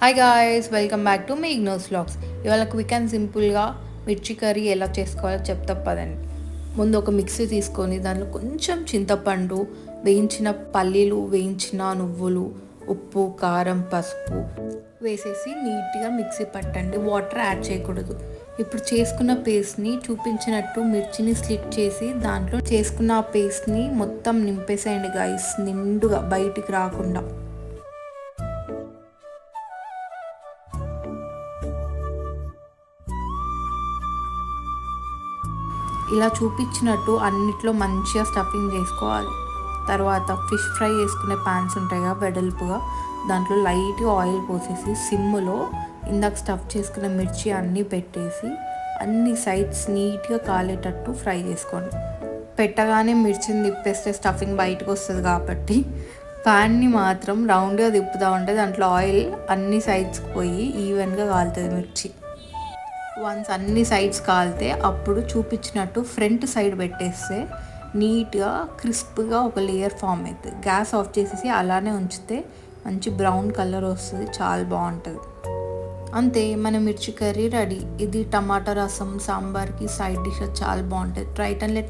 Hi guys, welcome back to మీ ఇగ్నోస్ vlogs. ఇవాళ క్విక్ అండ్ సింపుల్గా మిర్చి కర్రీ ఎలా చేసుకోవాలో చెప్తా పదండి. ముందు ఒక మిక్సీ తీసుకొని దాంట్లో కొంచెం చింతపండు, వేయించిన పల్లీలు, వేయించిన నువ్వులు, ఉప్పు, కారం, పసుపు వేసేసి నీట్గా మిక్సీ పట్టండి. వాటర్ యాడ్ చేయకూడదు. ఇప్పుడు చేసుకున్న పేస్ట్ని చూపించినట్టు మిర్చిని స్లిట్ చేసి దాంట్లో చేసుకున్న ఆ పేస్ట్ని మొత్తం నింపేసేయండి గాయస్, నిండుగా బయటికి రాకుండా. ఇలా చూపించినట్టు అన్నిట్లో మంచిగా స్టఫింగ్ చేసుకోవాలి. తర్వాత ఫిష్ ఫ్రై చేసుకునే ప్యాన్స్ ఉంటాయి కదా వెడల్పుగా, దాంట్లో లైట్గా ఆయిల్ పోసేసి సిమ్లో ఇందాక స్టఫ్ చేసుకున్న మిర్చి అన్నీ పెట్టేసి అన్ని సైడ్స్ నీట్గా కాలేటట్టు ఫ్రై చేసుకోండి. పెట్టగానే మిర్చిని తిప్పేస్తే స్టఫింగ్ బయటకు వస్తుంది కాబట్టి ప్యాన్ని మాత్రం రౌండ్గా తిప్పుతూ ఉంటే దాంట్లో ఆయిల్ అన్ని సైడ్స్కి పోయి ఈవెన్గా కాలుతుంది మిర్చి. వన్స్ అన్ని సైడ్స్ కాలితే అప్పుడు చూపించినట్టు ఫ్రంట్ సైడ్ పెట్టేస్తే నీట్గా క్రిస్ప్గా ఒక లేయర్ ఫామ్ అవుతుంది. గ్యాస్ ఆఫ్ చేసేసి అలానే ఉంచితే మంచి బ్రౌన్ కలర్ వస్తుంది, చాలా బాగుంటుంది. అంతే, మన మిర్చి కర్రీ రెడీ. ఇది టమాటా రసం, సాంబార్కి సైడ్ డిష్ చాలా బాగుంటుంది. Try and let